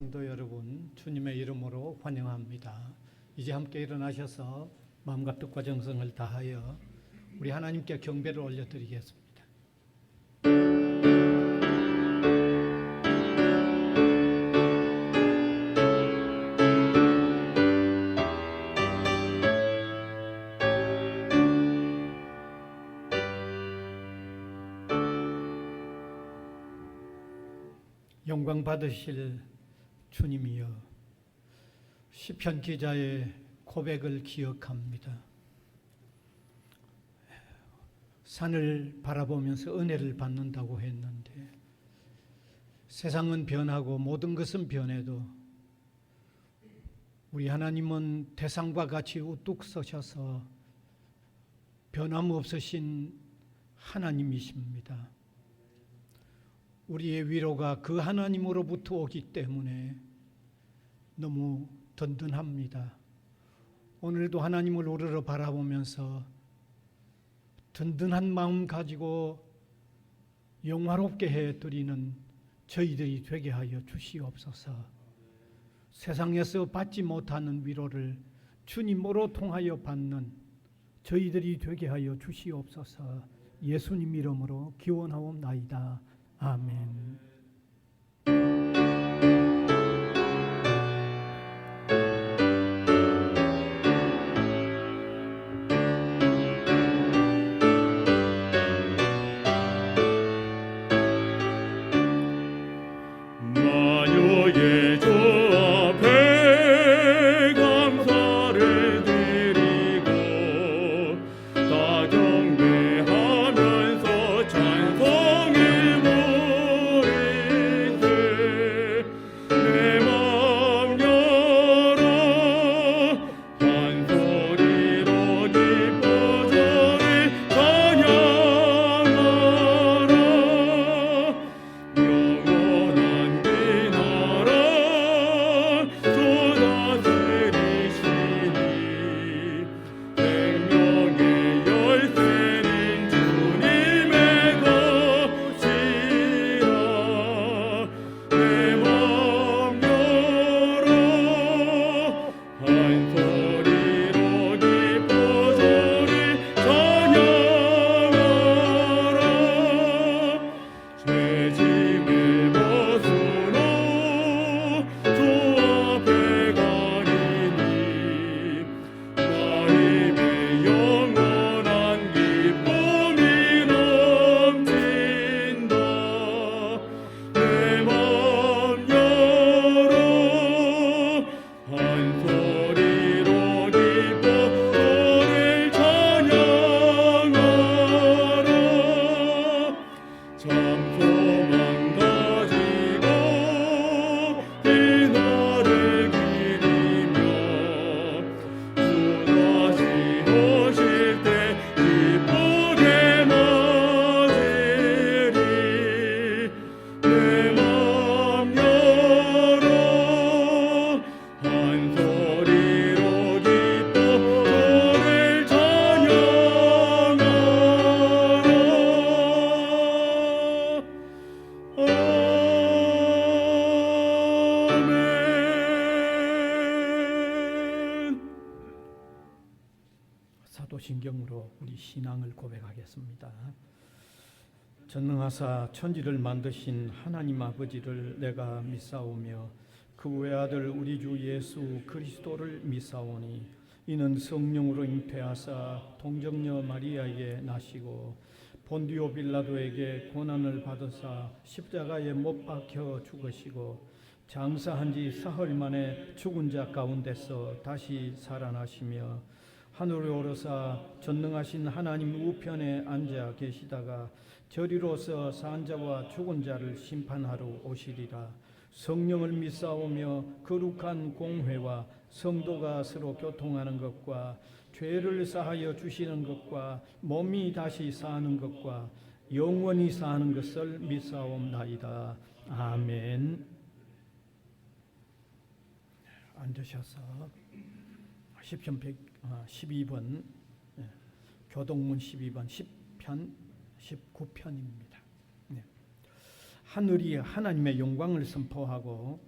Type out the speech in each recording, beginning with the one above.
성도 여러분, 주님의 이름으로 환영합니다. 이제 함께 일어나셔서 마음과 뜻과 정성을 다하여 우리 하나님께 경배를 올려드리겠습니다. 영광 받으실 주님이여, 시편 기자의 고백을 기억합니다. 산을 바라보면서 은혜를 받는다고 했는데, 세상은 변하고 모든 것은 변해도 우리 하나님은 태산과 같이 우뚝 서셔서 변함없으신 하나님이십니다. 우리의 위로가 그 하나님으로부터 오기 때문에 너무 든든합니다. 오늘도 하나님을 우러러 바라보면서 든든한 마음 가지고 영화롭게 해드리는 저희들이 되게 하여 주시옵소서. 세상에서 받지 못하는 위로를 주님으로 통하여 받는 저희들이 되게 하여 주시옵소서. 예수님 이름으로 기원하옵나이다. 아멘. 만유의 주 앞에 감사를 드리고 다 경배하면서 찬송해 부르세. 내 맘 열어 한 소리로 기뻐 주를 찬양하라. 영원한 나라 쏟아스리시니 생명의 열쇠는 주님의 것이라. 내 맘 열어 한 소리로 기뻐 주를 찬양하라. 죄짐의 벗으로 주 앞에 가리니 나임의 영원한 기쁨이 넘친다. 내 맘 열어 한 소리로 기뻐 주를 찬양하라. 참 소망 가지고 비나를 기리며 주 다시 오실 때 기쁘게 맞으리. 내 맘 열어 한 소리로 기뻐 주를 찬양하라. 아멘. 사도신경으로 우리 신앙을 고백하겠습니다. 전능하사 천지를 만드신 하나님 아버지를 내가 믿사오며 그 외아들 우리 주 예수 그리스도를 믿사오니 이는 성령으로 잉태하사 동정녀 마리아에게 나시고 본디오 빌라도에게 고난을 받으사 십자가에 못 박혀 죽으시고 장사한 지 사흘 만에 죽은 자 가운데서 다시 살아나시며 하늘에 오르사 전능하신 하나님 우편에 앉아 계시다가 저리로서 산 자와 죽은 자를 심판하러 오시리라. 성령을 믿사오며 거룩한 공회와 성도가 서로 교통하는 것과 죄를 사하여 주시는 것과 몸이 다시 사는 것과 영원히 사는 것을 믿사옵나이다. 아멘. 앉으셔서 시편 12번 교동문 12번 10편 19편입니다. 하늘이 하나님의 영광을 선포하고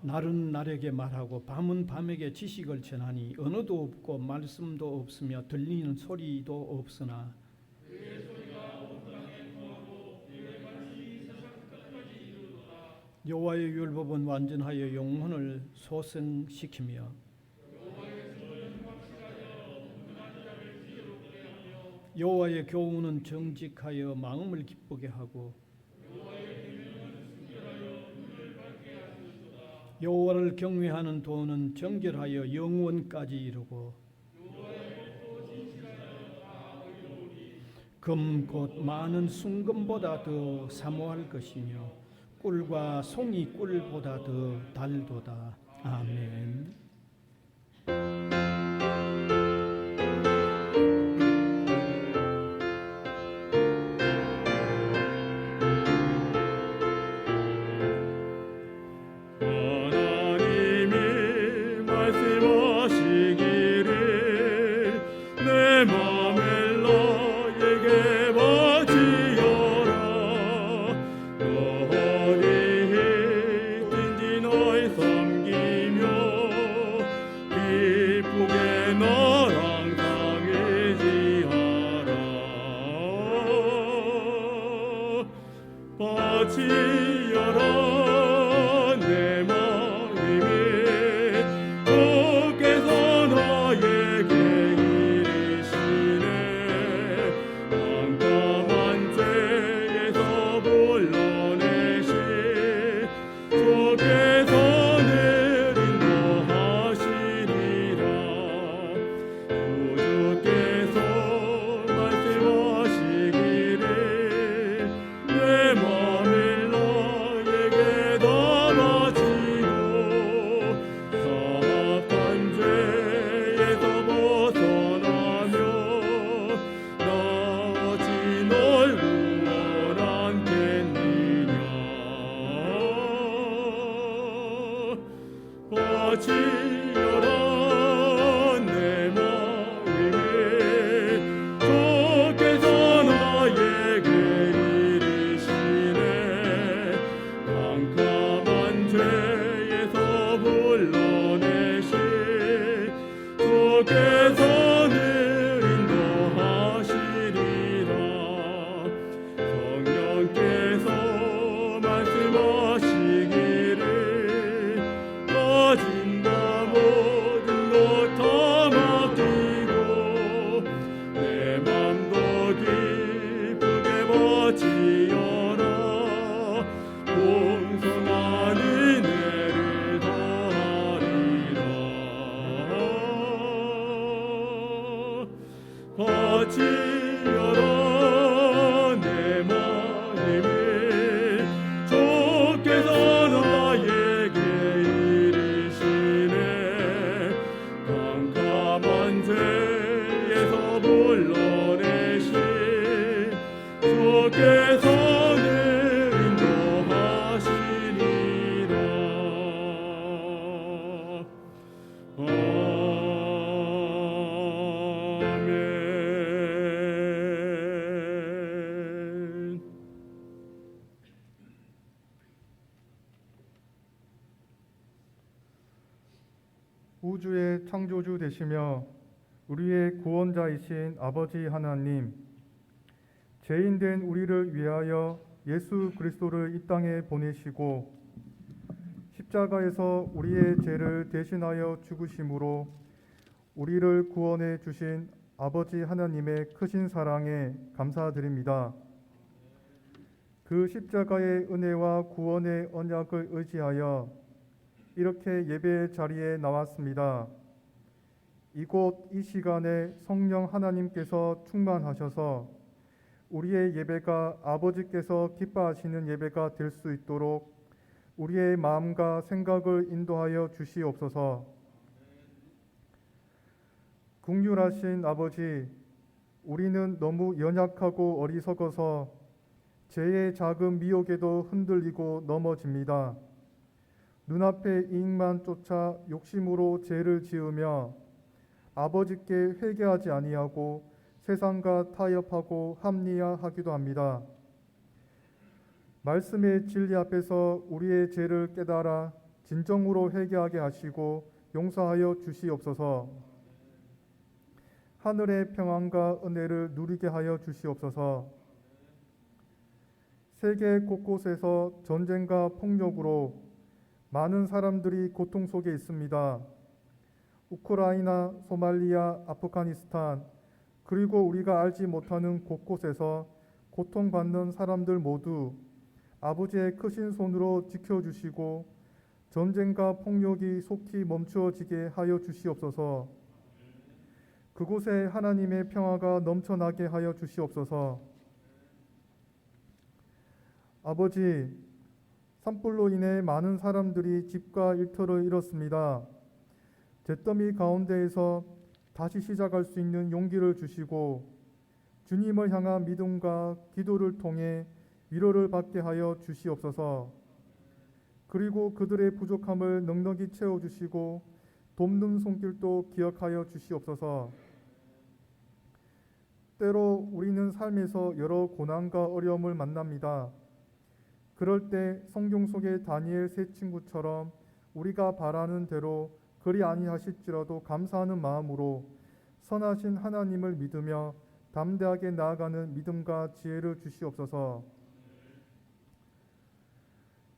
날은 날에게 말하고 밤은 밤에게 지식을 전하니 언어도 없고 말씀도 없으며 들리는 소리도 없으나 여호와의 율법은 완전하여 영혼을 소생시키며 여호와의 교훈은 정직하여 마음을 기쁘게 하고 여호와를 경외하는 도는 정결하여 영원까지 이르고 금 곧 많은 순금보다 더 사모할 것이며 꿀과 송이 꿀보다 더 달도다. 아멘. 하나님이 말씀하시기를 내 맘을 너에게 바치어라. 너 어디에 있든지 널 섬기며 기쁘게 너랑 상의지하라. 바치어라. 내 마음이 주께서 나에게 이르시네. 깜깜한 죄에서 불러내시 주께서 늘 인도하시리라. 주께서 말씀하시기를 내 맘을 너에게 다 바치고 사악한 죄에서 벗어나며 나같이 널 구원하겠느냐. 바치어라. 내 마음이 주께서 나에게 이르시네. 깜깜한 죄에서 불러내시 주께서 늘 인도하시리라. 성령께서 말씀하시기를 가진 바 모든 것 다 맡기고 내 맘도 기쁘게 바치어라. 풍성한 은혜를 더하리라. 바치어라. 내 마음을 주께서 나에게 이르시네. 깜깜한 죄에서 불러내시 주께서 늘 인도하시리라. 아멘. 우주의 창조주 되시며 우리의 구원자이신 아버지 하나님, 죄인된 우리를 위하여 예수 그리스도를 이 땅에 보내시고 십자가에서 우리의 죄를 대신하여 죽으심으로 우리를 구원해 주신 아버지 하나님의 크신 사랑에 감사드립니다. 그 십자가의 은혜와 구원의 언약을 의지하여 이렇게 예배 자리에 나왔습니다. 이곳 이 시간에 성령 하나님께서 충만하셔서 우리의 예배가 아버지께서 기뻐하시는 예배가 될 수 있도록 우리의 마음과 생각을 인도하여 주시옵소서. 긍휼하신 아버지, 우리는 너무 연약하고 어리석어서 죄의 작은 미혹에도 흔들리고 넘어집니다. 눈앞의 이익만 쫓아 욕심으로 죄를 지으며 아버지께 회개하지 아니하고 세상과 타협하고 합리화하기도 합니다. 말씀의 진리 앞에서 우리의 죄를 깨달아 진정으로 회개하게 하시고 용서하여 주시옵소서. 하늘의 평안과 은혜를 누리게 하여 주시옵소서. 세계 곳곳에서 전쟁과 폭력으로 많은 사람들이 고통 속에 있습니다. 우크라이나, 소말리아, 아프가니스탄, 그리고 우리가 알지 못하는 곳곳에서 고통받는 사람들 모두 아버지의 크신 손으로 지켜주시고 전쟁과 폭력이 속히 멈추어지게 하여 주시옵소서. 그곳에 하나님의 평화가 넘쳐나게 하여 주시옵소서. 아버지, 산불로 인해 많은 사람들이 집과 일터를 잃었습니다. 잿더미 가운데에서 다시 시작할 수 있는 용기를 주시고 주님을 향한 믿음과 기도를 통해 위로를 받게 하여 주시옵소서. 그리고 그들의 부족함을 넉넉히 채워주시고 돕는 손길도 기억하여 주시옵소서. 때로 우리는 삶에서 여러 고난과 어려움을 만납니다. 그럴 때 성경 속의 다니엘 세 친구처럼 우리가 바라는 대로 그리 아니하실지라도 감사하는 마음으로 선하신 하나님을 믿으며 담대하게 나아가는 믿음과 지혜를 주시옵소서.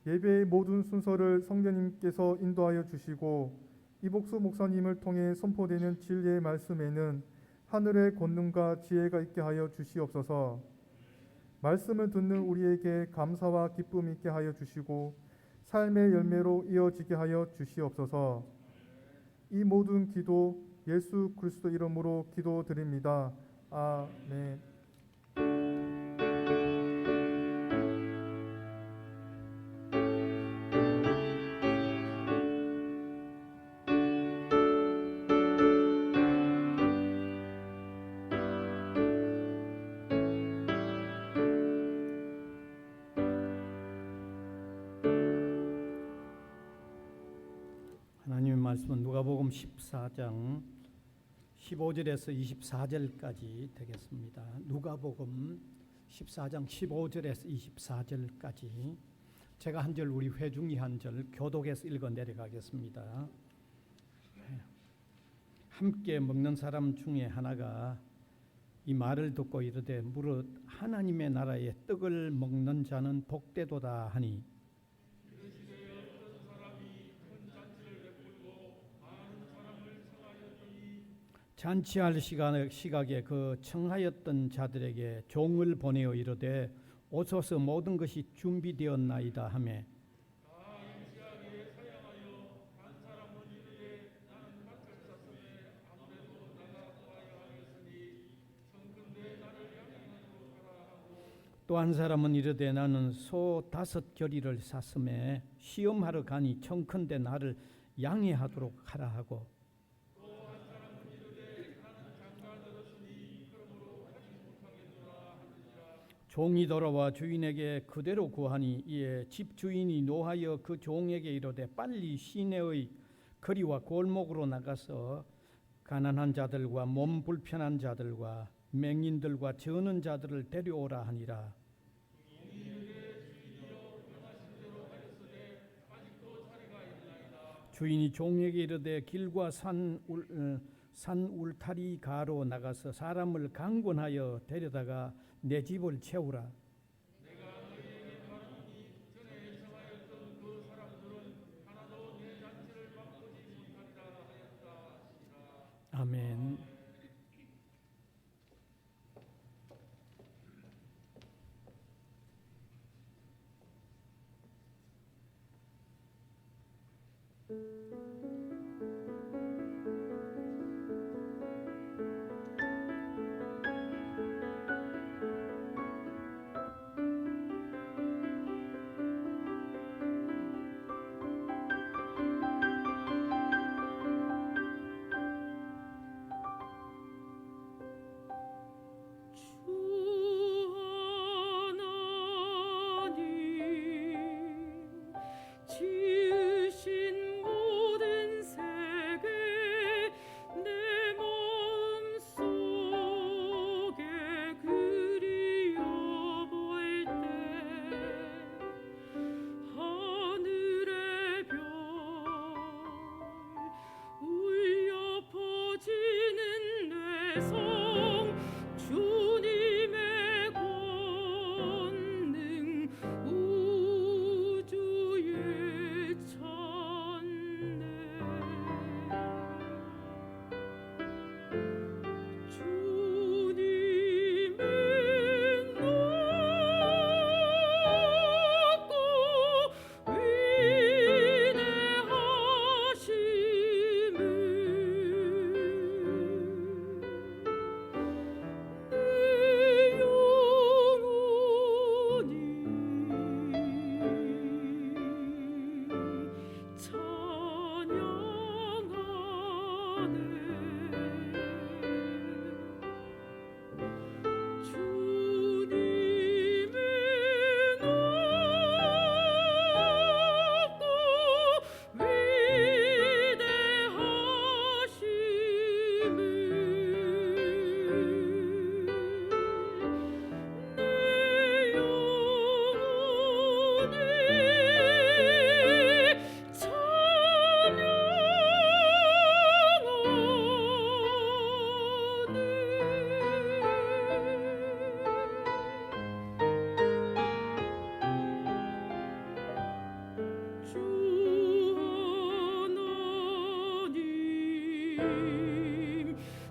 예배의 모든 순서를 성령님께서 인도하여 주시고 이복수 목사님을 통해 선포되는 진리의 말씀에는 하늘의 권능과 지혜가 있게 하여 주시옵소서. 말씀을 듣는 우리에게 감사와 기쁨이 있게 하여 주시고 삶의 열매로 이어지게 하여 주시옵소서. 이 모든 기도 예수 그리스도 이름으로 기도드립니다. 아멘. 하나님의 말씀은 누가복음 14장 15절에서 24절까지 되겠습니다. 누가복음 14장 15절에서 24절까지 제가 한 절, 우리 회중이 한 절 교독해서 읽어 내려가겠습니다. 함께 먹는 사람 중에 하나가 이 말을 듣고 이르되 무릇 하나님의 나라의 떡을 먹는 자는 복되도다 하니 잔치할 시각에 그 청하였던 자들에게 종을 보내어 이르되 오소서 모든 것이 준비되었나이다 하매 또 한 사람은 이르되 나는 소 5겨리를 샀음에 시험하러 가니 청컨대 나를 양해하도록 하라 하고 종이 돌아와 주인에게 그대로 구하니 이에 집 주인이 노하여 그 종에게 이르되 빨리 시내의 거리와 골목으로 나가서 가난한 자들과 몸 불편한 자들과 맹인들과 저는 자들을 데려오라 하니라. 주인이 종에게 이르되 길과 산 울타리 가로 나가서 사람을 강권하여 데려다가 내 집을 채우라. 아멘.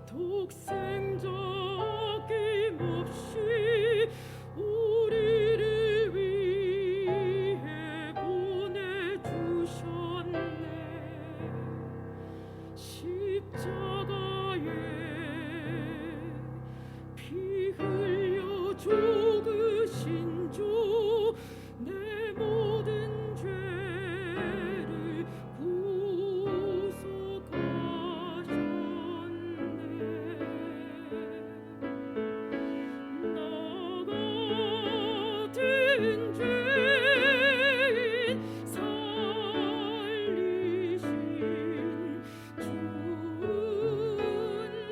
독생자 아낌없이 우리를 위해 보내주셨네. 십자가에 피 흘려 죽으신 주 내 모든 죄를 구속하셨네. 나 같은 죄인 살리신 주은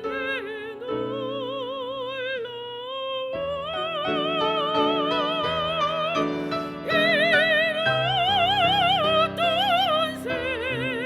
내 놀라운 생명 찾았고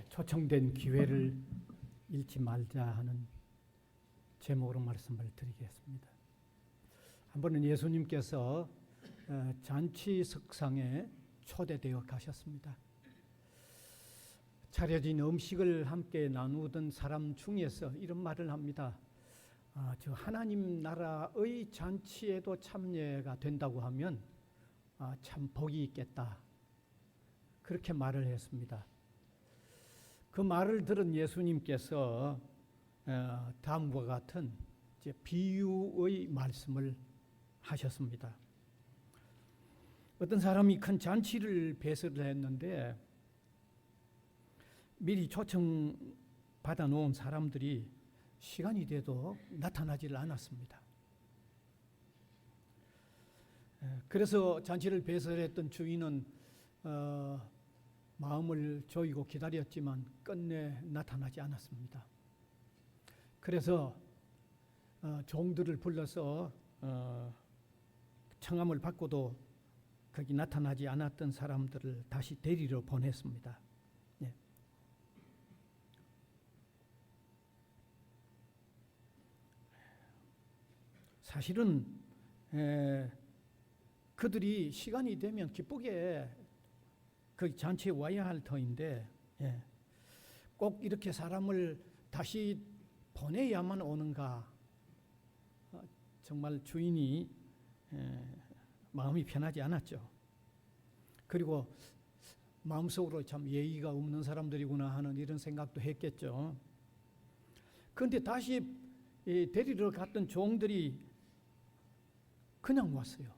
초청된 기회를 잃지 말자 하는 제목으로 말씀을 드리겠습니다. 한 번은 예수님께서 잔치석상에 초대되어 가셨습니다. 차려진 음식을 함께 나누던 사람 중에서 이런 말을 합니다. 저 하나님 나라의 잔치에도 참여가 된다고 하면 참 복이 있겠다. 그렇게 말을 했습니다. 그 말을 들은 예수님께서 다음과 같은 비유의 말씀을 하셨습니다. 어떤 사람이 큰 잔치를 배설을 했는데 미리 초청받아 놓은 사람들이 시간이 돼도 나타나질 않았습니다. 그래서 잔치를 배설했던 주인은 마음을 조이고 기다렸지만 끝내 나타나지 않았습니다. 그래서 종들을 불러서 청함을 받고도 거기 나타나지 않았던 사람들을 다시 데리러 보냈습니다. 네. 사실은 그들이 시간이 되면 기쁘게 그 잔치에 와야 할 터인데 꼭 이렇게 사람을 다시 보내야만 오는가. 정말 주인이 마음이 편하지 않았죠. 그리고 마음속으로 참 예의가 없는 사람들이구나 하는 이런 생각도 했겠죠. 그런데 다시 데리러 갔던 종들이 그냥 왔어요.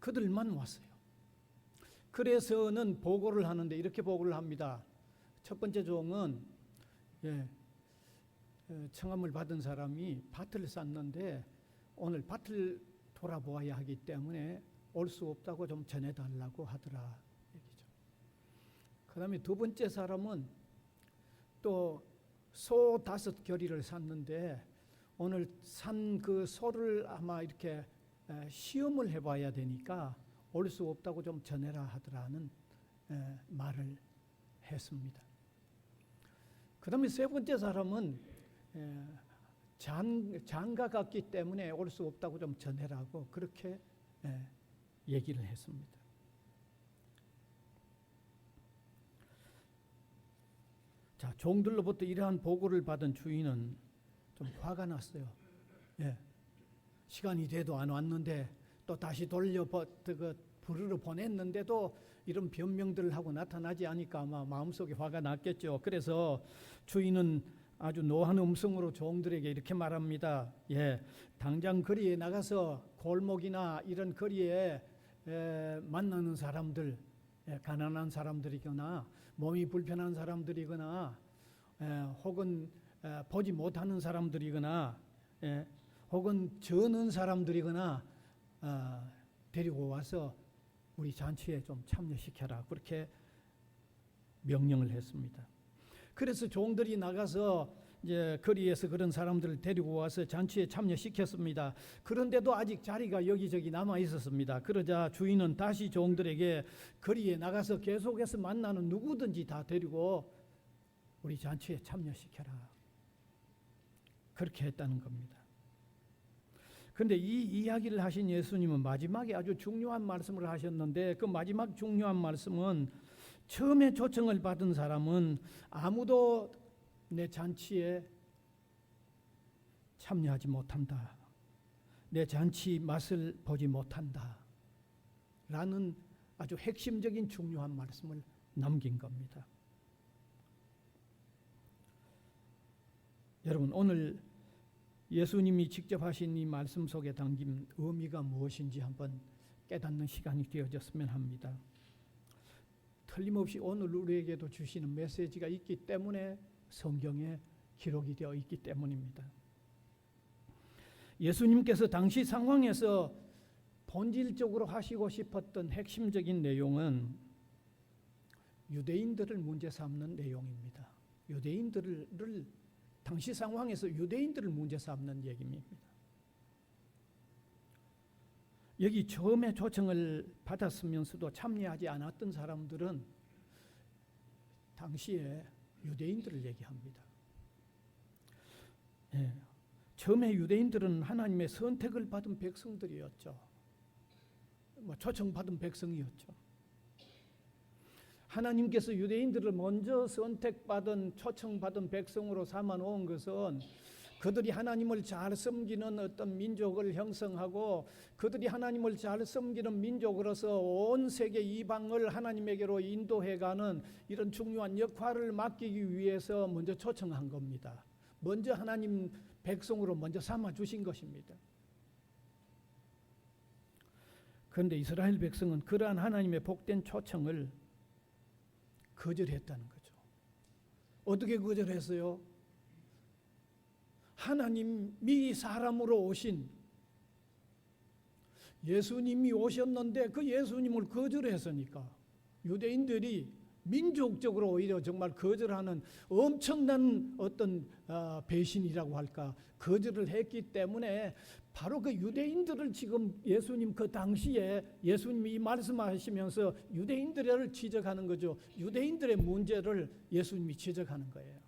그들만 왔어요. 그래서는 보고를 하는데 이렇게 보고를 합니다. 첫 번째 종은 청함을 받은 사람이 밭을 쌌는데 오늘 밭을 돌아보아야 하기 때문에 올 수 없다고 좀 전해달라고 하더라 얘기죠. 그 다음에 두 번째 사람은 또 소 5겨리를 샀는데 오늘 산 그 소를 아마 이렇게 시험을 해봐야 되니까 올 수 없다고 좀 전해라 하더라는 말을 했습니다. 그다음에 세 번째 사람은 장가 갔기 때문에 올 수 없다고 좀 전해라고 그렇게 얘기를 했습니다. 자, 종들로부터 이러한 보고를 받은 주인은 좀 화가 났어요. 시간이 돼도 안 왔는데 또 다시 돌려 부르러 보냈는데도 이런 변명들을 하고 나타나지 않으니까 아마 마음속에 화가 났겠죠. 그래서 주인은 아주 노한 음성으로 종들에게 이렇게 말합니다. 당장 거리에 나가서 골목이나 이런 거리에 만나는 사람들, 가난한 사람들이거나 몸이 불편한 사람들이거나 혹은 보지 못하는 사람들이거나 혹은 저는 사람들이거나 데리고 와서 우리 잔치에 좀 참여시켜라. 그렇게 명령을 했습니다. 그래서 종들이 나가서 이제 거리에서 그런 사람들을 데리고 와서 잔치에 참여시켰습니다. 그런데도 아직 자리가 여기저기 남아 있었습니다. 그러자 주인은 다시 종들에게 거리에 나가서 계속해서 만나는 누구든지 다 데리고 우리 잔치에 참여시켜라. 그렇게 했다는 겁니다. 그런데 이 이야기를 하신 예수님은 마지막에 아주 중요한 말씀을 하셨는데 그 마지막 중요한 말씀은 처음에 초청을 받은 사람은 아무도 내 잔치에 참여하지 못한다. 내 잔치 맛을 보지 못한다. 라는 아주 핵심적인 중요한 말씀을 남긴 겁니다. 여러분, 오늘 예수님이 직접 하신 이 말씀 속에 담긴 의미가 무엇인지 한번 깨닫는 시간이 되어졌으면 합니다. 틀림없이 오늘 우리에게도 주시는 메시지가 있기 때문에 성경에 기록이 되어 있기 때문입니다. 예수님께서 당시 상황에서 본질적으로 하시고 싶었던 핵심적인 내용은 유대인들을 문제 삼는 내용입니다. 유대인들을 당시 상황에서 유대인들을 문제 삼는 얘기입니다. 여기 처음에 초청을 받았으면서도 참여하지 않았던 사람들은 당시에 유대인들을 얘기합니다. 처음에 유대인들은 하나님의 선택을 받은 백성들이었죠. 초청받은 백성이었죠. 하나님께서 유대인들을 먼저 선택받은 초청받은 백성으로 삼아 놓은 것은 그들이 하나님을 잘 섬기는 어떤 민족을 형성하고 그들이 하나님을 잘 섬기는 민족으로서 온 세계 이방을 하나님에게로 인도해가는 이런 중요한 역할을 맡기기 위해서 먼저 초청한 겁니다. 먼저 하나님 백성으로 먼저 삼아 주신 것입니다. 그런데 이스라엘 백성은 그러한 하나님의 복된 초청을 거절했다는 거죠. 어떻게 거절했어요? 하나님이 사람으로 오신 예수님이 오셨는데 그 예수님을 거절했으니까 유대인들이 민족적으로 오히려 정말 거절하는 엄청난 어떤 배신이라고 할까 거절을 했기 때문에 바로 그 유대인들을 지금 예수님 그 당시에 예수님이 이 말씀하시면서 유대인들을 지적하는 거죠. 유대인들의 문제를 예수님이 지적하는 거예요.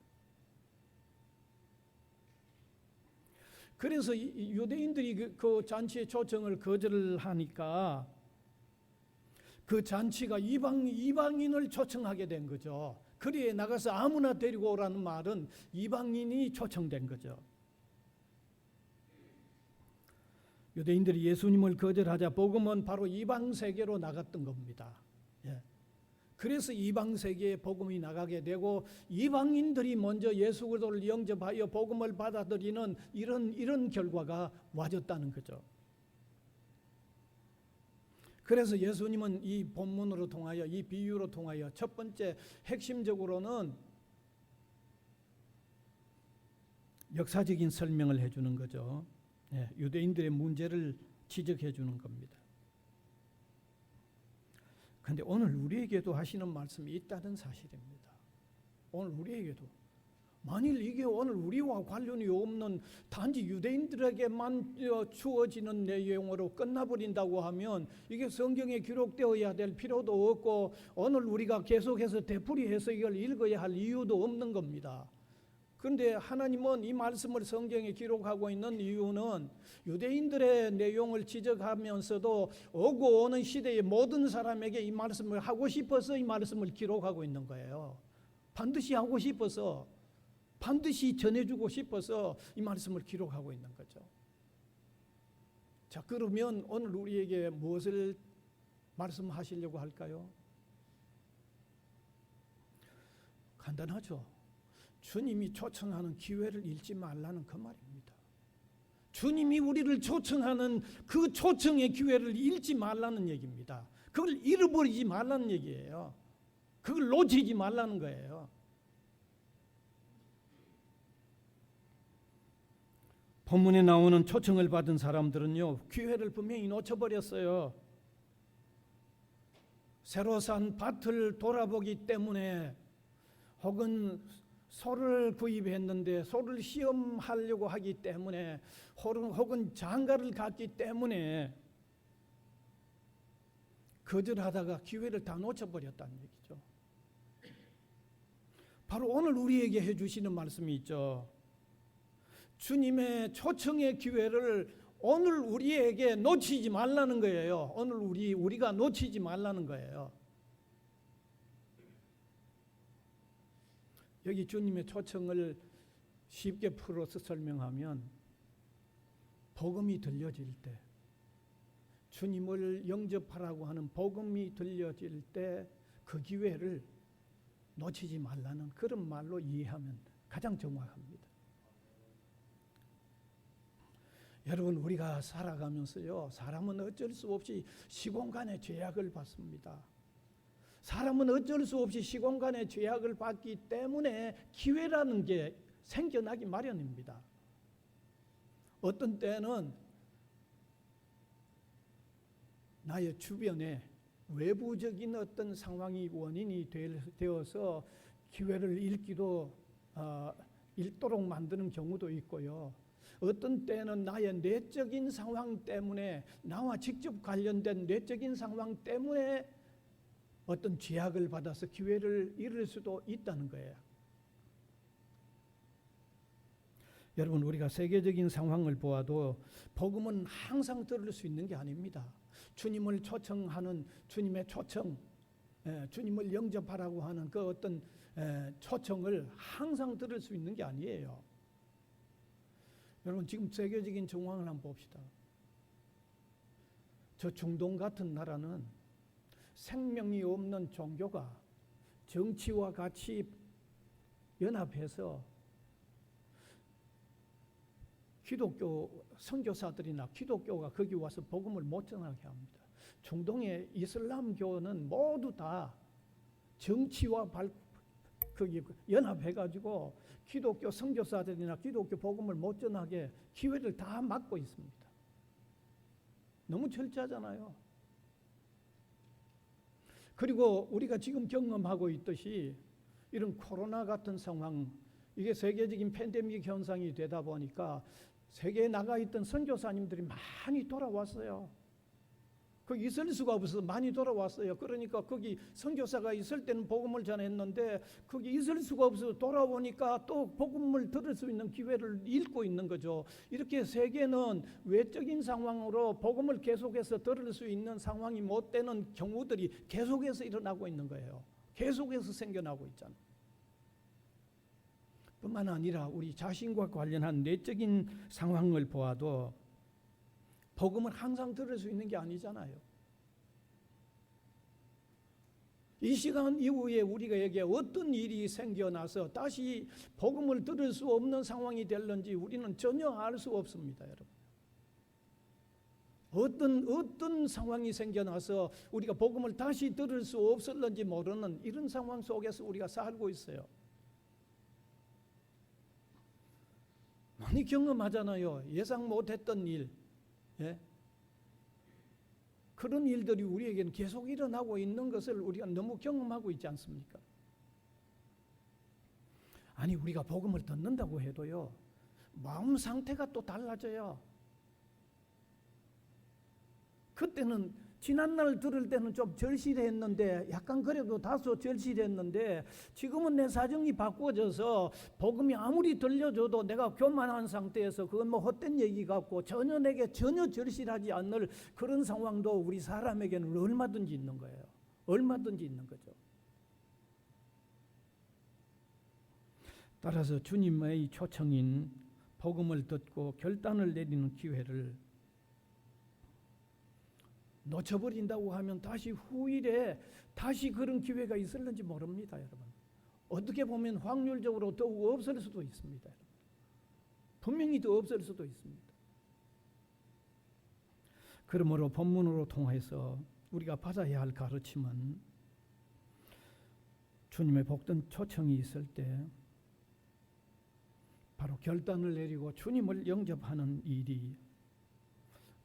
그래서 유대인들이 그 잔치의 초청을 거절을 하니까 그 잔치가 이방인을 초청하게 된 거죠. 거리에 나가서 아무나 데리고 오라는 말은 이방인이 초청된 거죠. 유대인들이 예수님을 거절하자 복음은 바로 이방 세계로 나갔던 겁니다. 그래서 이방 세계에 복음이 나가게 되고 이방인들이 먼저 예수 그리스도를 영접하여 복음을 받아들이는 이런 결과가 와졌다는 거죠. 그래서 예수님은 이 본문으로 통하여 이 비유로 통하여 첫 번째 핵심적으로는 역사적인 설명을 해주는 거죠. 유대인들의 문제를 지적해 주는 겁니다. 그런데 오늘 우리에게도 하시는 말씀이 있다는 사실입니다. 오늘 우리에게도 만일 이게 오늘 우리와 관련이 없는 단지 유대인들에게만 주어지는 내용으로 끝나버린다고 하면 이게 성경에 기록되어야 될 필요도 없고 오늘 우리가 계속해서 되풀이해서 이걸 읽어야 할 이유도 없는 겁니다. 그런데 하나님은 이 말씀을 성경에 기록하고 있는 이유는 유대인들의 내용을 지적하면서도 오고 오는 시대의 모든 사람에게 이 말씀을 하고 싶어서 이 말씀을 기록하고 있는 거예요. 반드시 하고 싶어서, 반드시 전해주고 싶어서 이 말씀을 기록하고 있는 거죠. 자, 그러면 오늘 우리에게 무엇을 말씀하시려고 할까요? 간단하죠. 주님이 초청하는 기회를 잃지 말라는 그 말입니다. 주님이 우리를 초청하는 그 초청의 기회를 잃지 말라는 얘기입니다. 그걸 잃어버리지 말라는 얘기예요. 그걸 놓치지 말라는 거예요. 본문에 나오는 초청을 받은 사람들은요, 기회를 분명히 놓쳐버렸어요. 새로 산 밭을 돌아보기 때문에, 혹은 소를 구입했는데 소를 시험하려고 하기 때문에, 혹은 장가를 갔기 때문에 거절하다가 기회를 다 놓쳐버렸다는 얘기죠. 바로 오늘 우리에게 해주시는 말씀이 있죠. 주님의 초청의 기회를 오늘 우리에게 놓치지 말라는 거예요. 오늘 우리가 놓치지 말라는 거예요. 여기 주님의 초청을 쉽게 풀어서 설명하면, 복음이 들려질 때, 주님을 영접하라고 하는 복음이 들려질 때 그 기회를 놓치지 말라는 그런 말로 이해하면 가장 정확합니다. 여러분, 우리가 살아가면서요, 사람은 어쩔 수 없이 시공간의 죄악을 받습니다. 사람은 어쩔 수 없이 시공간의 죄악을 받기 때문에 기회라는 게 생겨나기 마련입니다. 어떤 때는 나의 주변에 외부적인 어떤 상황이 원인이 되어서 기회를 잃도록 만드는 경우도 있고요. 어떤 때는 나의 내적인 상황 때문에, 나와 직접 관련된 내적인 상황 때문에 어떤 죄악을 받아서 기회를 잃을 수도 있다는 거예요. 여러분, 우리가 세계적인 상황을 보아도 복음은 항상 들을 수 있는 게 아닙니다. 주님을 초청하는 주님의 초청, 주님을 영접하라고 하는 그 어떤 초청을 항상 들을 수 있는 게 아니에요. 여러분, 지금 세계적인 정황을 한번 봅시다. 저 중동 같은 나라는 생명이 없는 종교가 정치와 같이 연합해서 기독교 선교사들이나 기독교가 거기 와서 복음을 못 전하게 합니다. 중동의 이슬람교는 모두 다 정치와 거기 연합해가지고 기독교 선교사들이나 기독교 복음을 못 전하게 기회를 다 막고 있습니다. 너무 철저하잖아요. 그리고 우리가 지금 경험하고 있듯이 이런 코로나 같은 상황, 이게 세계적인 팬데믹 현상이 되다 보니까 세계에 나가 있던 선교사님들이 많이 돌아왔어요. 거기 있을 수가 없어서 많이 돌아왔어요. 그러니까 거기 선교사가 있을 때는 복음을 전했는데 거기 있을 수가 없어서 돌아오니까 또 복음을 들을 수 있는 기회를 잃고 있는 거죠. 이렇게 세계는 외적인 상황으로 복음을 계속해서 들을 수 있는 상황이 못 되는 경우들이 계속해서 일어나고 있는 거예요. 계속해서 생겨나고 있잖아요. 뿐만 아니라 우리 자신과 관련한 내적인 상황을 보아도 복음을 항상 들을 수 있는 게 아니잖아요. 이 시간 이후에 우리에게 어떤 일이 생겨나서 다시 복음을 들을 수 없는 상황이 될는지 우리는 전혀 알 수 없습니다, 여러분. 어떤 상황이 생겨나서 우리가 복음을 다시 들을 수 없을는지 모르는 이런 상황 속에서 우리가 살고 있어요. 많이 경험하잖아요. 예상 못했던 일. 예? 그런 일들이 우리에게는 계속 일어나고 있는 것을 우리가 너무 경험하고 있지 않습니까? 아니, 우리가 복음을 듣는다고 해도요, 마음 상태가 또 달라져요. 그때는 지난날 들을 때는 좀 절실했는데 약간 그래도 다소 절실했는데 지금은 내 사정이 바꿔져서 복음이 아무리 들려줘도 내가 교만한 상태에서 그건 뭐 헛된 얘기 같고 전혀 내게 전혀 절실하지 않을 그런 상황도 우리 사람에게는 얼마든지 있는 거예요. 얼마든지 있는 거죠. 따라서 주님의 초청인 복음을 듣고 결단을 내리는 기회를 놓쳐버린다고 하면 다시 후일에 다시 그런 기회가 있을는지 모릅니다, 여러분. 어떻게 보면 확률적으로 더욱 없을 수도 있습니다, 여러분. 분명히 더 없을 수도 있습니다. 그러므로 본문으로 통해서 우리가 받아야 할 가르침은 주님의 복된 초청이 있을 때 바로 결단을 내리고 주님을 영접하는 일이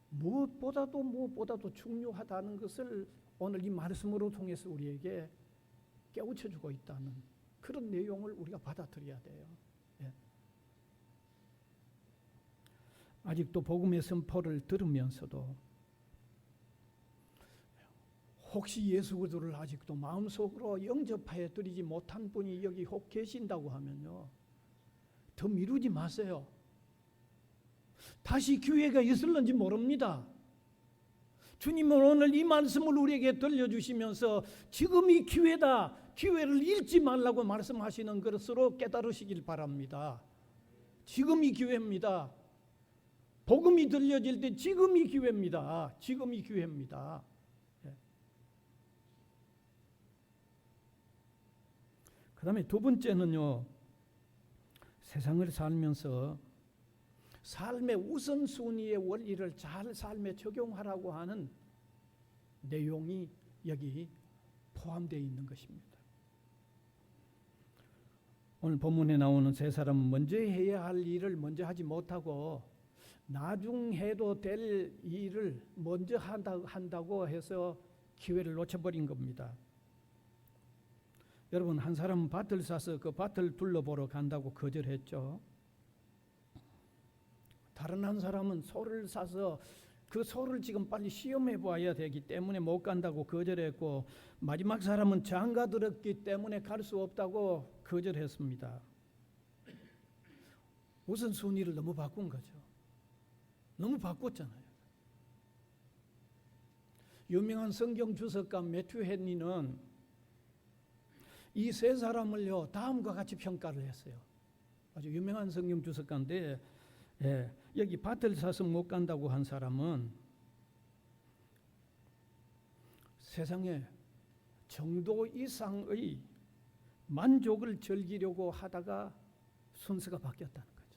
무엇보다도 중요하다는 것을 오늘 이 말씀으로 통해서 우리에게 깨우쳐주고 있다는 그런 내용을 우리가 받아들여야 돼요. 예. 아직도 복음의 선포를 들으면서도 혹시 예수 그리스도를 아직도 마음속으로 영접해 드리지 못한 분이 여기 혹 계신다고 하면요, 더 미루지 마세요. 다시 기회가 있을는지 모릅니다. 주님은 오늘 이 말씀을 우리에게 들려주시면서 지금이 기회다, 기회를 잃지 말라고 말씀하시는 것으로 깨달으시길 바랍니다. 지금이 기회입니다. 복음이 들려질 때 지금이 기회입니다. 지금이 기회입니다. 그 다음에 두 번째는요, 세상을 살면서 삶의 우선순위의 원리를 잘 삶에 적용하라고 하는 내용이 여기 포함되어 있는 것입니다. 오늘 본문에 나오는 세 사람은 먼저 해야 할 일을 먼저 하지 못하고 나중 해도 될 일을 먼저 한다고 해서 기회를 놓쳐버린 겁니다. 여러분, 한 사람은 밭을 사서 그 밭을 둘러보러 간다고 거절했죠. 다른 한 사람은 소를 사서 그 소를 지금 빨리 시험해 봐야 되기 때문에 못 간다고 거절했고, 마지막 사람은 장가 들었기 때문에 갈 수 없다고 거절했습니다. 우선순위를 너무 바꾼 거죠. 너무 바꿨잖아요. 유명한 성경 주석가 매튜 헨리는 이 세 사람을요 다음과 같이 평가를 했어요. 아주 유명한 성경 주석가인데, 여기 밭을 사서 못 간다고 한 사람은 세상에 정도 이상의 만족을 즐기려고 하다가 순서가 바뀌었다는 거죠.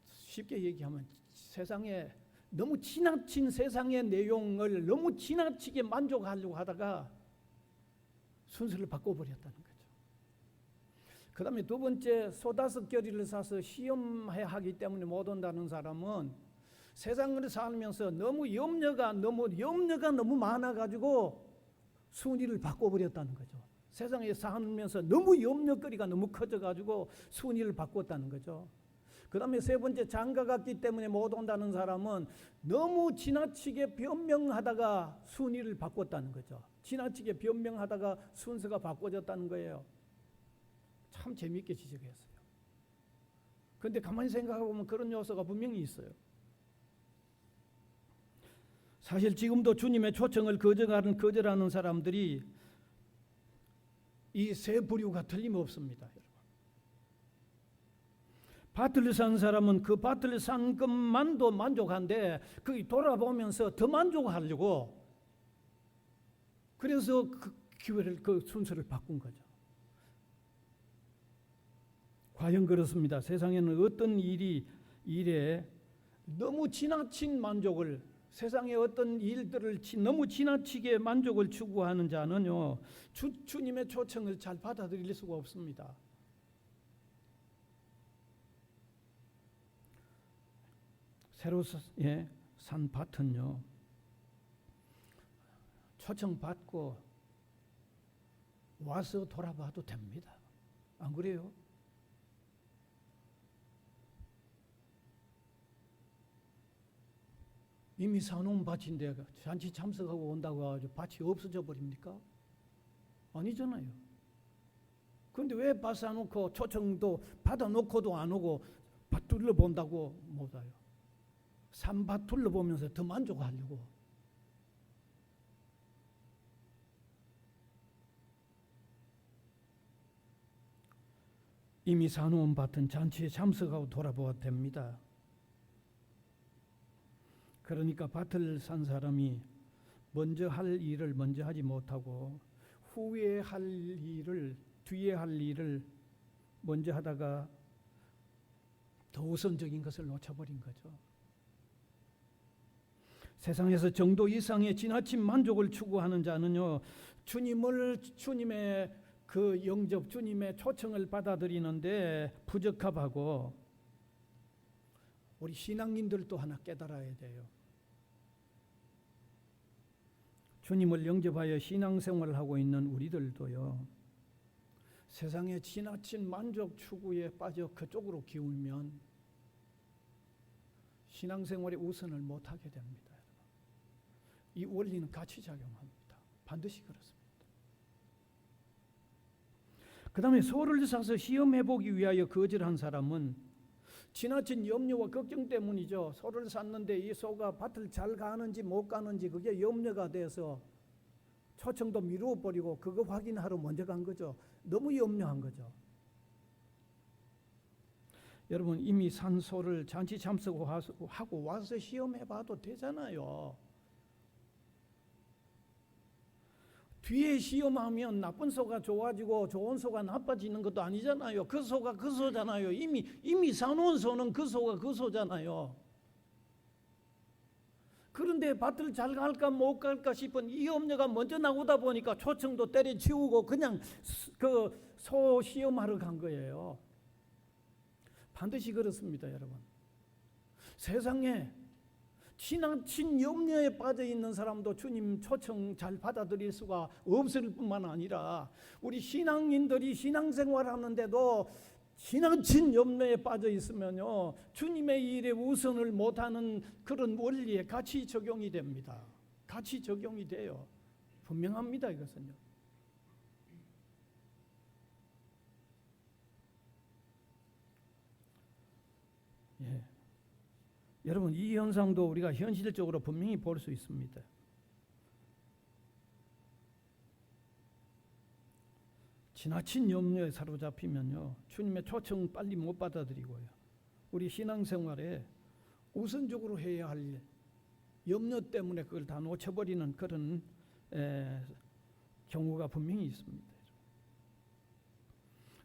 쉽게 얘기하면 세상에 너무 지나친 세상의 내용을 너무 지나치게 만족하려고 하다가 순서를 바꿔버렸다는 거죠. 그 다음에 두 번째, 소다섯 결의를 사서 시험해야 하기 때문에 못 온다는 사람은 세상을 살면서 너무 염려가 너무 많아가지고 순위를 바꿔버렸다는 거죠. 세상에 살면서 너무 염려거리가 너무 커져가지고 순위를 바꿨다는 거죠. 그 다음에 세 번째, 장가 갔기 때문에 못 온다는 사람은 너무 지나치게 변명하다가 순위를 바꿨다는 거죠. 지나치게 변명하다가 순서가 바꿔졌다는 거예요. 참 재미있게 지적했어요. 그런데 가만히 생각해보면 그런 요소가 분명히 있어요. 사실 지금도 주님의 초청을 거절하는 사람들이 이 세 부류가 틀림없습니다. 밭을 산 사람은 그 밭을 산 것만도 만족한데 거기 돌아보면서 더 만족하려고 그래서 그 기회를, 그 순서를 바꾼 거죠. 과연 그렇습니다. 세상에는 어떤 일에 너무 지나친 만족을, 세상의 어떤 일들을 너무 지나치게 만족을 추구하는 자는요, 주님의 초청을 잘 받아들일 수가 없습니다. 새로 산 밭은요, 초청 받고 와서 돌아봐도 됩니다. 안 그래요? 이미 사놓은 밭인데 잔치 참석하고 온다고 아주 밭이 없어져 버립니까? 아니잖아요. 그런데 왜 밭 사놓고 초청도 받아놓고도 안 오고 밭 둘러본다고 못 와요? 산밭 둘러보면서 더 만족하려고. 이미 사놓은 밭은 잔치에 참석하고 돌아보아도 됩니다. 그러니까 밭을 산 사람이 먼저 할 일을 먼저 하지 못하고 후에 할 일을, 뒤에 할 일을 먼저 하다가 더 우선적인 것을 놓쳐버린 거죠. 세상에서 정도 이상의 지나친 만족을 추구하는 자는요, 주님의 그 영접, 주님의 초청을 받아들이는데 부적합하고, 우리 신앙인들도 하나 깨달아야 돼요. 주님을 영접하여 신앙생활을 하고 있는 우리들도요, 세상의 지나친 만족 추구에 빠져 그쪽으로 기울면 신앙생활의 우선을 못하게 됩니다. 이 원리는 같이 작용합니다. 반드시 그렇습니다. 그 다음에 소를 사서 시험해보기 위하여 거절한 사람은 지나친 염려와 걱정 때문이죠. 소를 샀는데 이 소가 밭을 잘 가는지 못 가는지 그게 염려가 돼서 초청도 미루어 버리고 그거 확인하러 먼저 간 거죠. 너무 염려한 거죠. 여러분, 이미 산 소를 잔치 참석하고 와서 시험해봐도 되잖아요. 뒤에 시험하면 나쁜 소가 좋아지고 좋은 소가 나빠지는 것도 아니잖아요. 그 소가 그 소잖아요. 이미 사놓은 소는 그 소가 그 소잖아요. 그런데 밭을 잘 갈까 못 갈까 싶은 이 염려가 먼저 나오다 보니까 초청도 때려치우고 그냥 그 소 시험하러 간 거예요. 반드시 그렇습니다, 여러분. 세상에 지나친 염려에 빠져 있는 사람도 주님 초청 잘 받아들일 수가 없을 뿐만 아니라 우리 신앙인들이 신앙생활 하는데도 지나친 염려에 빠져 있으면요, 주님의 일에 우선을 못하는 그런 원리에 같이 적용이 됩니다. 같이 적용이 돼요. 분명합니다, 이것은요. 예. 여러분, 이 현상도 우리가 현실적으로 분명히 볼 수 있습니다. 지나친 염려에 사로잡히면요, 주님의 초청 빨리 못 받아들이고요, 우리 신앙생활에 우선적으로 해야 할 일, 염려 때문에 그걸 다 놓쳐버리는 그런 경우가 분명히 있습니다.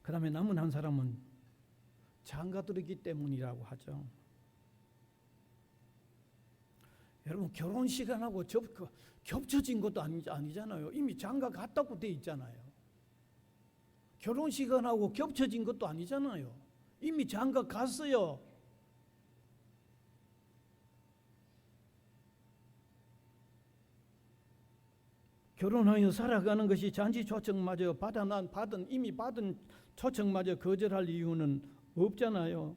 그 다음에 남은 한 사람은 장가들었기 때문이라고 하죠. 여러분, 결혼 시간하고 겹쳐진 것도 아니잖아요. 이미 장가 갔다고 돼 있잖아요. 결혼 시간하고 겹쳐진 것도 아니잖아요. 이미 장가 갔어요. 결혼하여 살아가는 것이 잔치 초청마저 이미 받은 초청마저 거절할 이유는 없잖아요.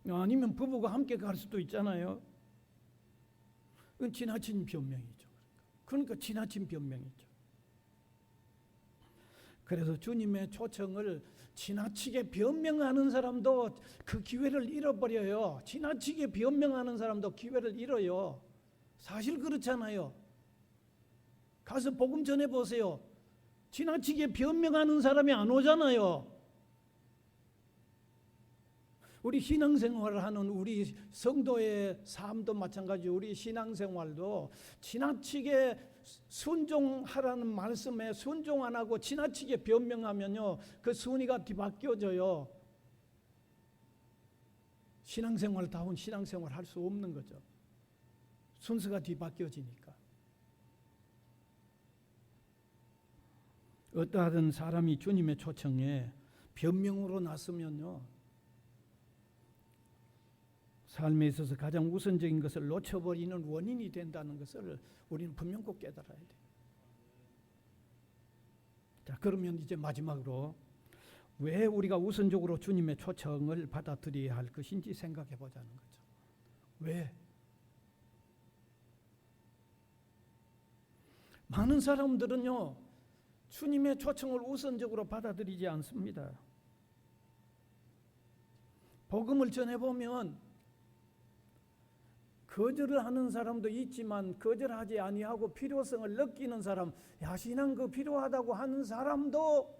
아니면 부부가 함께 갈 수도 있잖아요. 그건 지나친 변명이죠. 그러니까 지나친 변명이죠. 그래서 주님의 초청을 지나치게 변명하는 사람도 그 기회를 잃어버려요. 지나치게 변명하는 사람도 기회를 잃어요. 사실 그렇잖아요. 가서 복음 전해보세요. 지나치게 변명하는 사람이 안 오잖아요. 우리 신앙생활을 하는 우리 성도의 삶도 마찬가지고 우리 신앙생활도 지나치게 순종하라는 말씀에 순종 안 하고 지나치게 변명하면요, 그 순위가 뒤바뀌어져요. 신앙생활다운 신앙생활 할 수 없는 거죠. 순서가 뒤바뀌어지니까. 어떠하든 사람이 주님의 초청에 변명으로 나서면요, 삶에 있어서 가장 우선적인 것을 놓쳐버리는 원인이 된다는 것을 우리는 분명 꼭 깨달아야 돼요. 자, 그러면 이제 마지막으로 왜 우리가 우선적으로 주님의 초청을 받아들여야 할 것인지 생각해 보자는 거죠. 왜? 많은 사람들은요, 주님의 초청을 우선적으로 받아들이지 않습니다. 복음을 전해보면 거절을 하는 사람도 있지만 거절하지 아니하고 필요성을 느끼는 사람, 야, 신앙 그 필요하다고 하는 사람도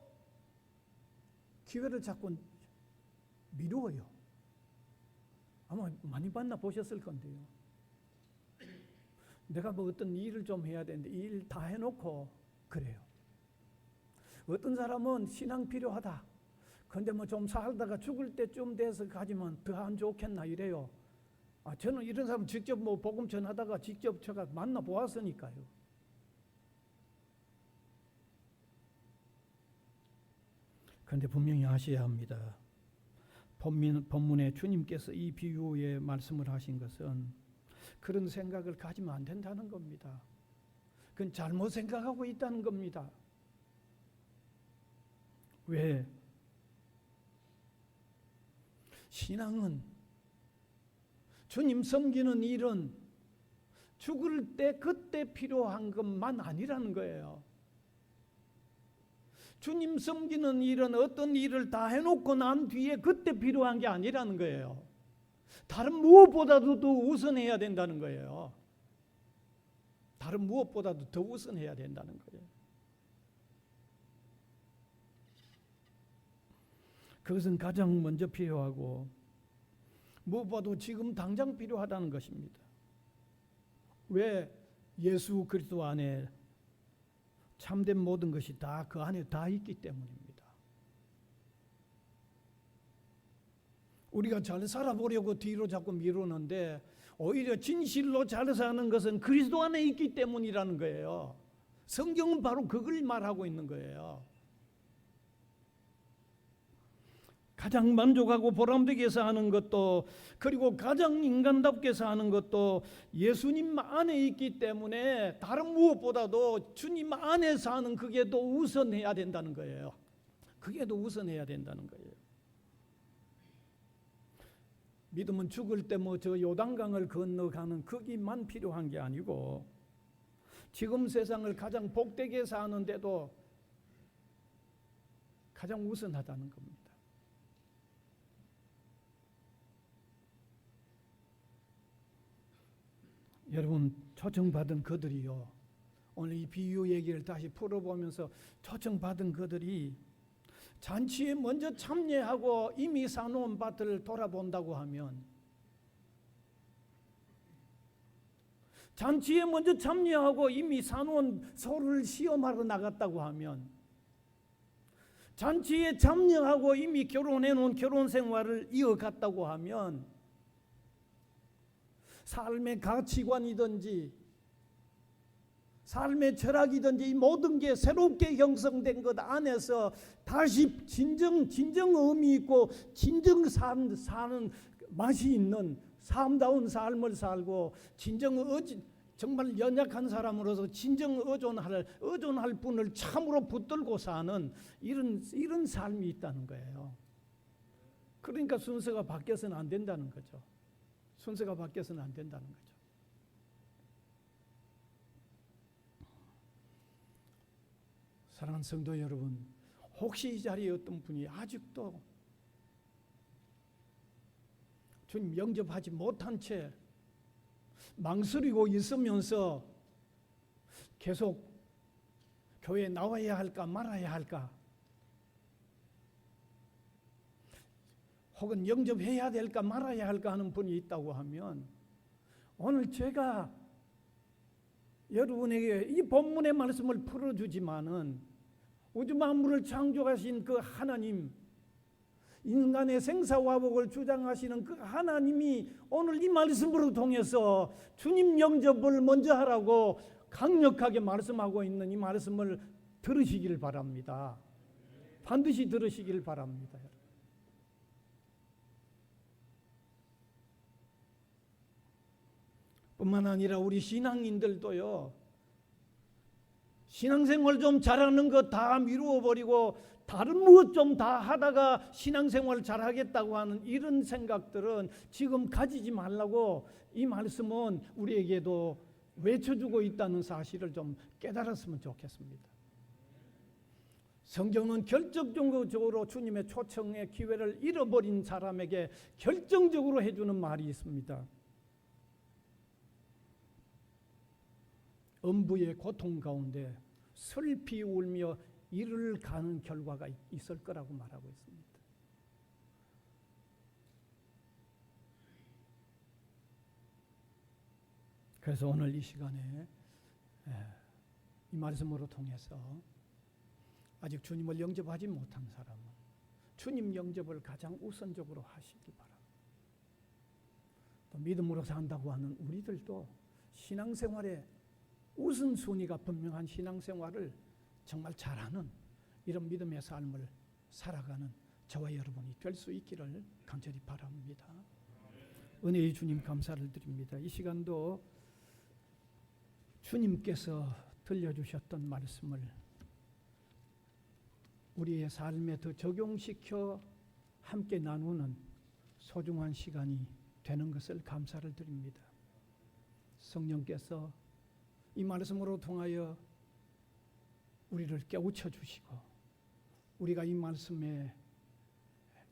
기회를 자꾸 미루어요. 아마 많이 만나보셨을 건데요. 내가 뭐 어떤 일을 좀 해야 되는데 이 일 다 해놓고 그래요. 어떤 사람은 신앙 필요하다. 근데 뭐 좀 살다가 죽을 때쯤 돼서 가지면 더 안 좋겠나 이래요. 저는 이런 사람 직접 뭐 복음 전하다가 직접 제가 만나 보았으니까요. 그런데 분명히 아셔야 합니다. 본문에 주님께서 이 비유의 말씀을 하신 것은 그런 생각을 가지면 안 된다는 겁니다. 그건 잘못 생각하고 있다는 겁니다. 왜? 신앙은 주님 섬기는 일은 죽을 때 그때 필요한 것만 아니라는 거예요. 주님 섬기는 일은 어떤 일을 다 해놓고 난 뒤에 그때 필요한 게 아니라는 거예요. 다른 무엇보다도 더 우선해야 된다는 거예요. 다른 무엇보다도 더 우선해야 된다는 거예요. 그것은 가장 먼저 필요하고 무엇보다도 지금 당장 필요하다는 것입니다. 왜? 예수 그리스도 안에 참된 모든 것이 다 그 안에 다 있기 때문입니다. 우리가 잘 살아보려고 뒤로 자꾸 미루는데 오히려 진실로 잘 사는 것은 그리스도 안에 있기 때문이라는 거예요. 성경은 바로 그걸 말하고 있는 거예요. 가장 만족하고 보람되게 사는 것도 그리고 가장 인간답게 사는 것도 예수님 안에 있기 때문에 다른 무엇보다도 주님 안에 사는 그게 더 우선해야 된다는 거예요. 그게 더 우선해야 된다는 거예요. 믿음은 죽을 때 뭐 저 요단강을 건너가는 거기만 필요한 게 아니고 지금 세상을 가장 복되게 사는데도 가장 우선하다는 겁니다. 여러분 초청받은 그들이요. 오늘 이 비유 얘기를 다시 풀어보면서 초청받은 그들이 잔치에 먼저 참여하고 이미 사놓은 밭을 돌아본다고 하면 잔치에 먼저 참여하고 이미 사놓은 소를 시험하러 나갔다고 하면 잔치에 참여하고 이미 결혼해 놓은 결혼 생활을 이어갔다고 하면 삶의 가치관이든지 삶의 철학이든지 이 모든 게 새롭게 형성된 것 안에서 다시 진정 의미 있고 진정 사는 맛이 있는 삶다운 삶을 살고 정말 연약한 사람으로서 진정 의존할 분을 참으로 붙들고 사는 이런 삶이 있다는 거예요. 그러니까 순서가 바뀌어서는 안 된다는 거죠. 순서가 바뀌어서는 안 된다는 거죠. 사랑하는 성도 여러분, 혹시 이 자리에 어떤 분이 아직도 주님 영접하지 못한 채 망설이고 있으면서 계속 교회에 나와야 할까 말아야 할까 혹은 영접해야 될까 말아야 할까 하는 분이 있다고 하면 오늘 제가 여러분에게 이 본문의 말씀을 풀어주지만은 우주 만물을 창조하신 그 하나님, 인간의 생사화복을 주장하시는 그 하나님이 오늘 이 말씀으로 통해서 주님 영접을 먼저 하라고 강력하게 말씀하고 있는 이 말씀을 들으시길 바랍니다. 반드시 들으시길 바랍니다. 뿐만 아니라 우리 신앙인들도요, 신앙생활 좀 잘하는 거 다 미루어버리고 다른 무엇 좀 다 하다가 신앙생활 잘하겠다고 하는 이런 생각들은 지금 가지지 말라고 이 말씀은 우리에게도 외쳐주고 있다는 사실을 좀 깨달았으면 좋겠습니다. 성경은 결정적으로 주님의 초청의 기회를 잃어버린 사람에게 결정적으로 해주는 말이 있습니다. 음부의 고통 가운데 슬피 울며 이를 가는 결과가 있을 거라고 말하고 있습니다. 그래서 오늘 이 시간에 이 말씀으로 통해서 아직 주님을 영접하지 못한 사람은 주님 영접을 가장 우선적으로 하시기 바랍니다. 또 믿음으로 산다고 하는 우리들도 신앙생활에 우선순위가 분명한 신앙생활을 정말 잘하는 이런 믿음의 삶을 살아가는 저와 여러분이 될 수 있기를 간절히 바랍니다. 은혜의 주님 감사를 드립니다. 이 시간도 주님께서 들려주셨던 말씀을 우리의 삶에 더 적용시켜 함께 나누는 소중한 시간이 되는 것을 감사를 드립니다. 성령께서 이 말씀으로 통하여 우리를 깨우쳐 주시고 우리가 이 말씀의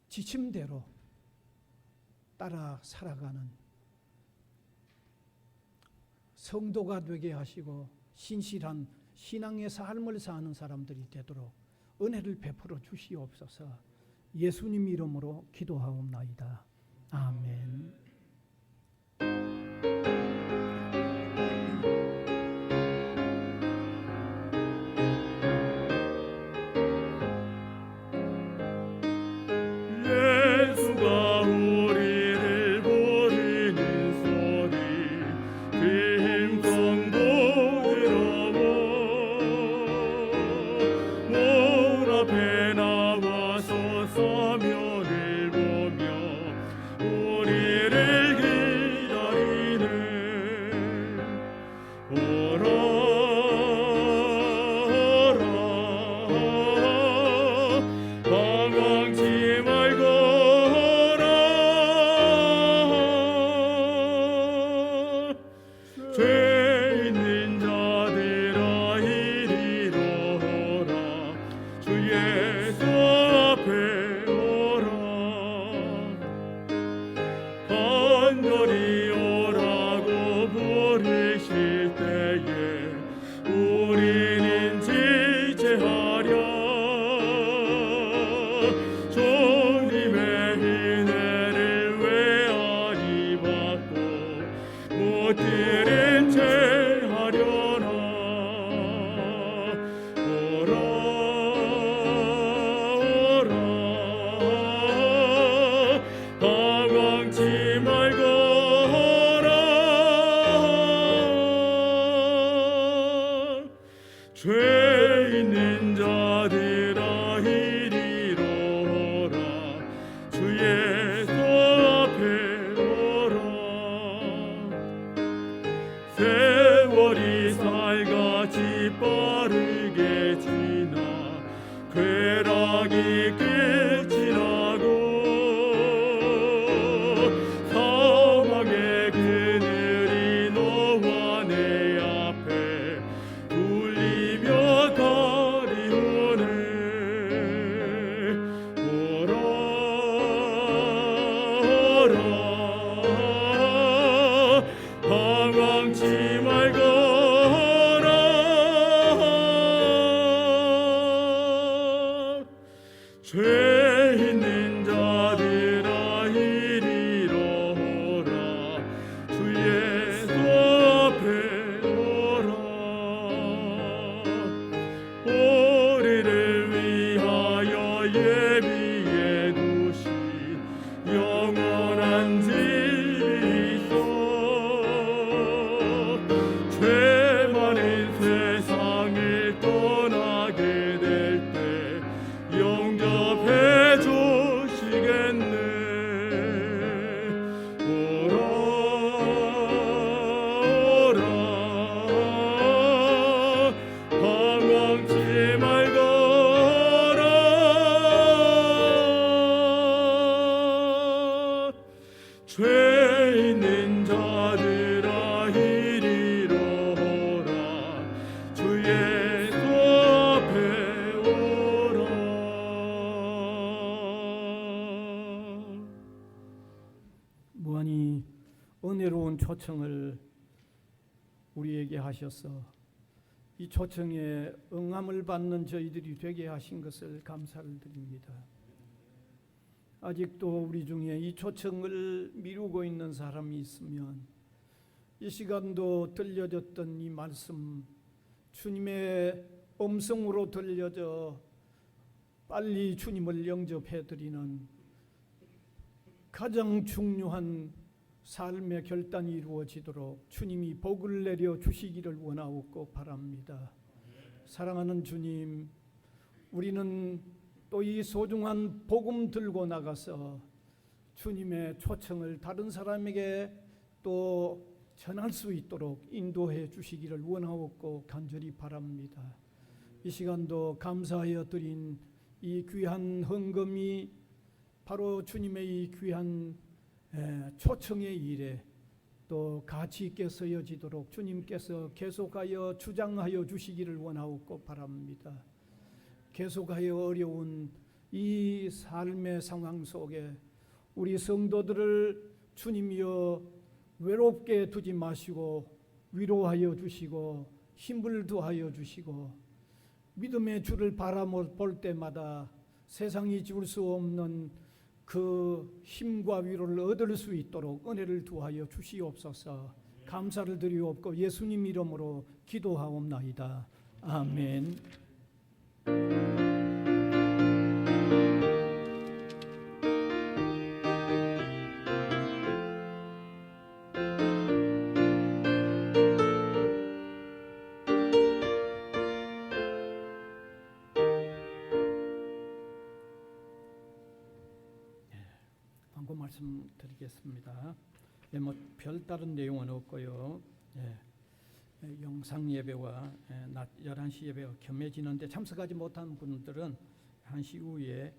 지침대로 따라 살아가는 성도가 되게 하시고 신실한 신앙의 삶을 사는 사람들이 되도록 은혜를 베풀어 주시옵소서. 예수님 이름으로 기도하옵나이다. 아멘. 예수가 우리를 부르는 소리 그 힘성도 들어보 문 앞에 나와서 사면을 보며 우리를 기다리네. 오라 방황치 말거라. 죄 있는 자들아 이리로 오라. 주 예수 앞에 오라. 간절히 오라고 부르실 때에 우리는 지체하려. 주님의 은혜를 외아리 받고 못 들은 채 하려나. 오라 오라 방황치 말거라. 죄 있는 자들아 이리로 오라. 주 예수 앞에 오라. 세월이 살같이 빠르게 지나 쾌락이 끝이 나고 사망의 그늘이 너와 내 앞에 울리며 가리오라. 초청을 우리에게 하셔서 이 초청에 응함을 받는 저희들이 되게 하신 것을 감사를 드립니다. 아직도 우리 중에 이 초청을 미루고 있는 사람이 있으면 이 시간도 들려졌던 이 말씀, 주님의 음성으로 들려져 빨리 주님을 영접해드리는 가장 중요한 삶의 결단이 이루어지도록 주님이 복을 내려 주시기를 원하옵고 바랍니다. 사랑하는 주님, 우리는 또 이 소중한 복음 들고 나가서 주님의 초청을 다른 사람에게 또 전할 수 있도록 인도해 주시기를 원하옵고 간절히 바랍니다. 이 시간도 감사하여 드린 이 귀한 헌금이 바로 주님의 이 귀한 초청의 일에 또 가치 있게 쓰여지도록 주님께서 계속하여 주장하여 주시기를 원하옵고 바랍니다. 계속하여 어려운 이 삶의 상황 속에 우리 성도들을 주님이여 외롭게 두지 마시고 위로하여 주시고 힘을 더하여 주시고 믿음의 주를 바라볼 때마다 세상이 줄 수 없는 그 힘과 위로를 얻을 수 있도록 은혜를 두하여 주시옵소서. 감사를 드리옵고 예수님 이름으로 기도하옵나이다. 아멘. 광고 말씀드리겠습니다. 뭐 별다른 내용은 없고요. 영상 예배와 낮 11시 예배가 겸해지는데 참석하지 못한 분들은 1시 이후에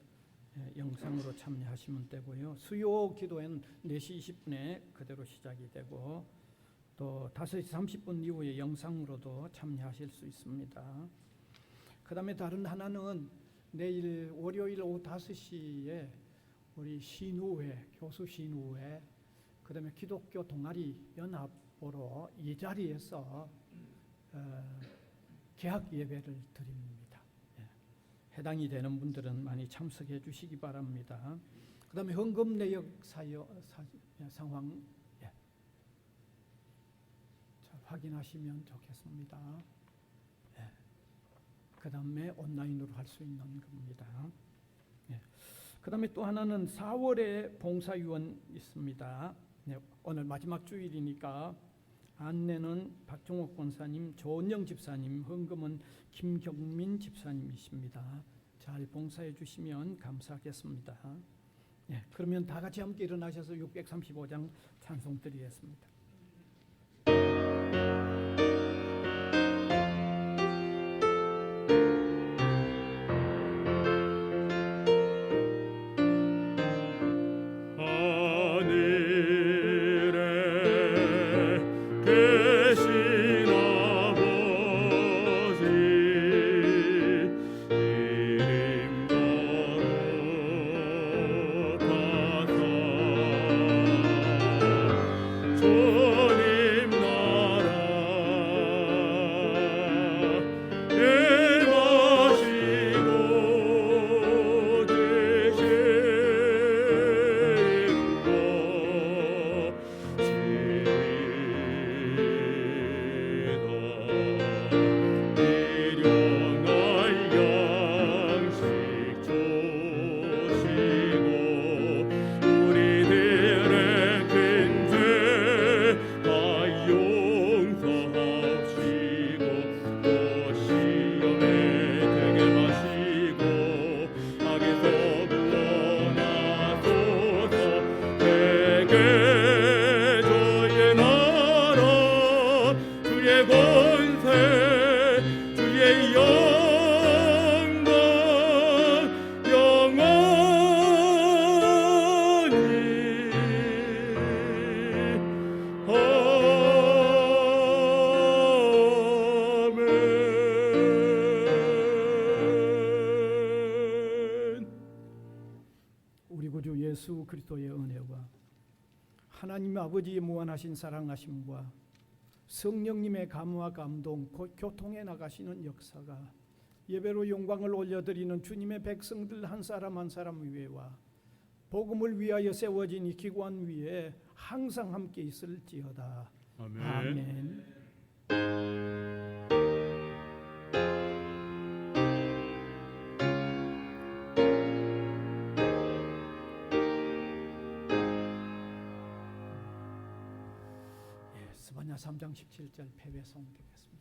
영상으로 참여하시면 되고요. 수요 기도회는 4시 20분에 그대로 시작이 되고 또 5시 30분 이후에 영상으로도 참여하실 수 있습니다. 그 다음에 다른 하나는 내일 월요일 오후 5시에 우리 신우회, 교수 신우회, 그 다음에 기독교 동아리 연합으로 이 자리에서 개학 예배를 드립니다. 해당이 되는 분들은 많이 참석해 주시기 바랍니다. 그 다음에 헌금 내역 상황 확인하시면 좋겠습니다. 그 다음에 온라인으로 할 수 있는 겁니다. 그 다음에 또 하나는 4월에 봉사위원 있습니다. 오늘 마지막 주일이니까 안내는 박종옥 권사님, 조은영 집사님, 헌금은 김경민 집사님이십니다. 잘 봉사해 주시면 감사하겠습니다. 그러면 다 같이 함께 일어나셔서 635장 찬송 드리겠습니다. 예수 그리스도의 은혜와 하나님 아버지의 무한하신 사랑하심과 성령님의 감화 감동, 교통해 나가시는 역사가 예배로 영광을 올려드리는 주님의 백성들 한 사람 한 사람 위에와 복음을 위하여 세워진 이 기관 위에 항상 함께 있을지어다. 아멘. 아멘. 스바냐 3장 17절 패배송 되겠습니다.